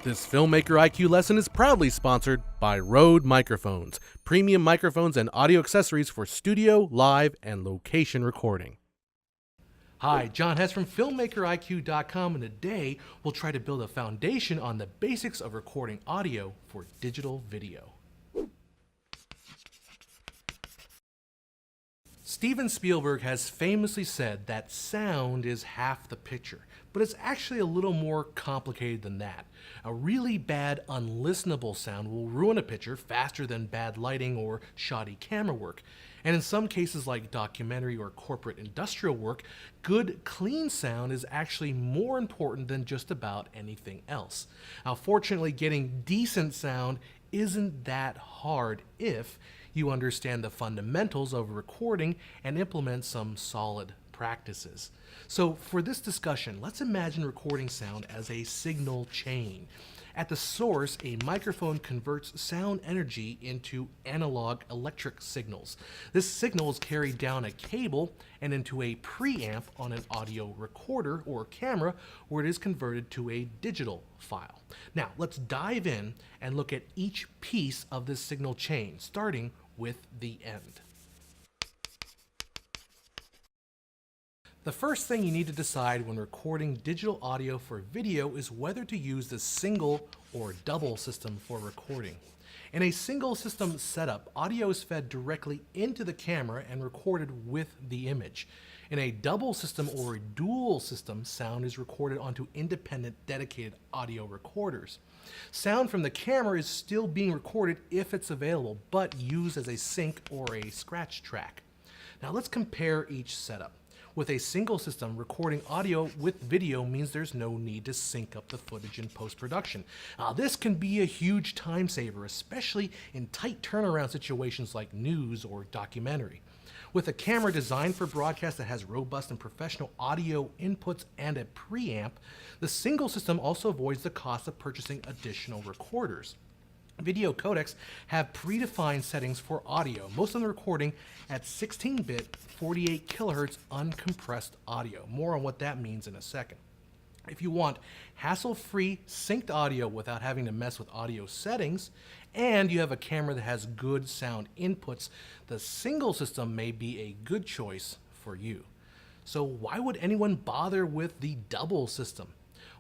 This Filmmaker IQ lesson is proudly sponsored by Rode Microphones, premium microphones and audio accessories for studio, live, and location recording. Hi, John Hess from FilmmakerIQ.com, and today we'll try to build a foundation on the basics of recording audio for digital video. Steven Spielberg has famously said that sound is half the picture, but it's actually a little more complicated than that. A really bad, unlistenable sound will ruin a picture faster than bad lighting or shoddy camera work. And in some cases like documentary or corporate industrial work, good, clean sound is actually more important than just about anything else. Now, fortunately, getting decent sound isn't that hard if you understand the fundamentals of recording and implement some solid practices. So for this discussion, let's imagine recording sound as a signal chain. At the source, a microphone converts sound energy into analog electric signals. This signal is carried down a cable and into a preamp on an audio recorder or camera, where it is converted to a digital file. Now, let's dive in and look at each piece of this signal chain, starting with the end. The first thing you need to decide when recording digital audio for video is whether to use the single or double system for recording. In a single system setup, audio is fed directly into the camera and recorded with the image. In a double system or a dual system, sound is recorded onto independent dedicated audio recorders. Sound from the camera is still being recorded if it's available, but used as a sync or a scratch track. Now let's compare each setup. With a single system, recording audio with video means there's no need to sync up the footage in post-production. This can be a huge time saver, especially in tight turnaround situations like news or documentary. With a camera designed for broadcast that has robust and professional audio inputs and a preamp, the single system also avoids the cost of purchasing additional recorders. Video codecs have predefined settings for audio, most of them recording at 16-bit, 48 kilohertz uncompressed audio. More on what that means in a second. If you want hassle-free synced audio without having to mess with audio settings, and you have a camera that has good sound inputs, the single system may be a good choice for you. So why would anyone bother with the double system?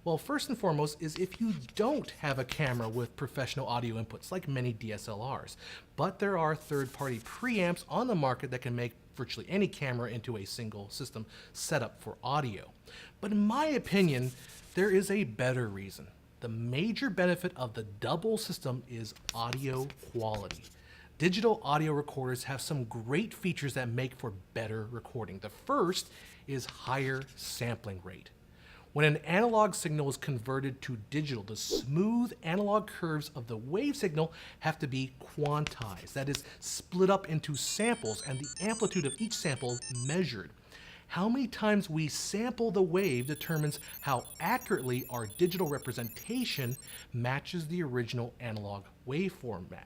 Well, first and foremost is if you don't have a camera with professional audio inputs like many DSLRs, but there are third-party preamps on the market that can make virtually any camera into a single system setup for audio. But in my opinion, there is a better reason. The major benefit of the double system is audio quality. Digital audio recorders have some great features that make for better recording. The first is higher sampling rate. When an analog signal is converted to digital, the smooth analog curves of the wave signal have to be quantized, that is, split up into samples and the amplitude of each sample measured. How many times we sample the wave determines how accurately our digital representation matches the original analog wave format.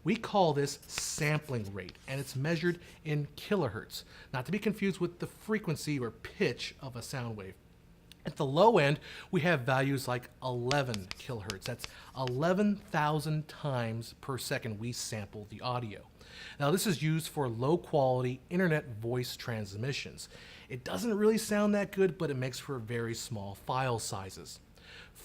We call this sampling rate, and it's measured in kilohertz, not to be confused with the frequency or pitch of a sound wave. At the low end, we have values like 11 kilohertz. That's 11,000 times per second we sample the audio. Now, this is used for low-quality internet voice transmissions. It doesn't really sound that good, but it makes for very small file sizes.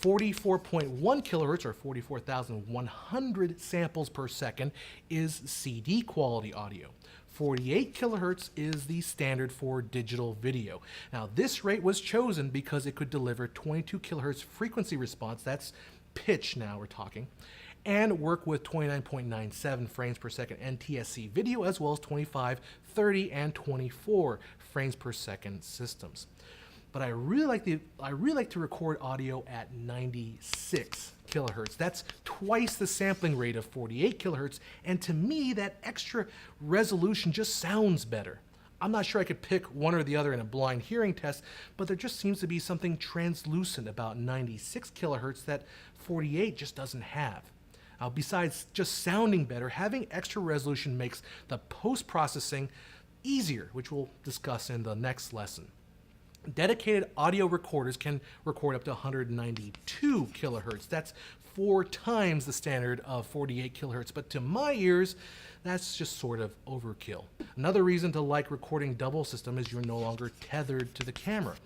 44.1 kilohertz, or 44,100 samples per second, is CD quality audio. 48 kilohertz is the standard for digital video. Now, this rate was chosen because it could deliver 22 kilohertz frequency response, that's pitch now we're talking, and work with 29.97 frames per second NTSC video, as well as 25, 30, and 24 frames per second systems. But I really like to record audio at 96 kilohertz. That's twice the sampling rate of 48 kilohertz, and to me, that extra resolution just sounds better. I'm not sure I could pick one or the other in a blind hearing test, but there just seems to be something translucent about 96 kilohertz that 48 just doesn't have. Besides just sounding better, having extra resolution makes the post-processing easier, which we'll discuss in the next lesson. Dedicated audio recorders can record up to 192 kilohertz. That's 4 times the standard of 48 kilohertz, but to my ears, that's just sort of overkill. Another reason to like recording double system is you're no longer tethered to the camera.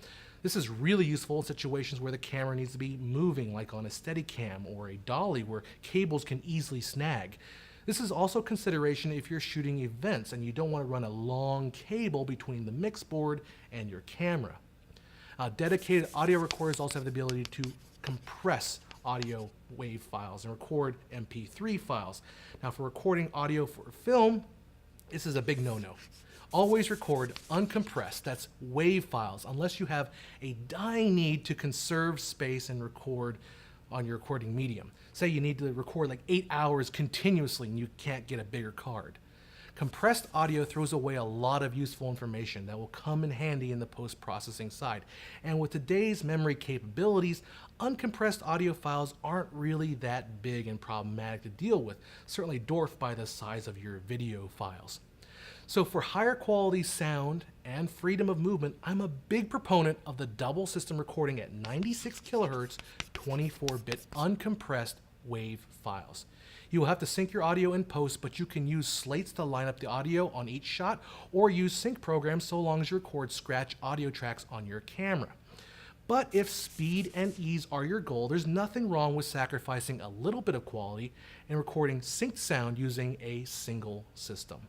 This is really useful in situations where the camera needs to be moving, like on a Steadicam or a dolly where cables can easily snag. This is also a consideration if you're shooting events and you don't want to run a long cable between the mix board and your camera. Dedicated audio recorders also have the ability to compress audio wave files and record MP3 files. Now, for recording audio for film, this is a big no-no. Always record uncompressed, that's wave files, unless you have a dying need to conserve space and record on your recording medium. Say you need to record like 8 hours continuously and you can't get a bigger card. Compressed audio throws away a lot of useful information that will come in handy in the post-processing side. And with today's memory capabilities, uncompressed audio files aren't really that big and problematic to deal with, certainly dwarfed by the size of your video files. So for higher quality sound and freedom of movement, I'm a big proponent of the double system recording at 96 kilohertz, 24-bit uncompressed wave files. You will have to sync your audio in post, but you can use slates to line up the audio on each shot or use sync programs so long as you record scratch audio tracks on your camera. But if speed and ease are your goal, there's nothing wrong with sacrificing a little bit of quality and recording synced sound using a single system.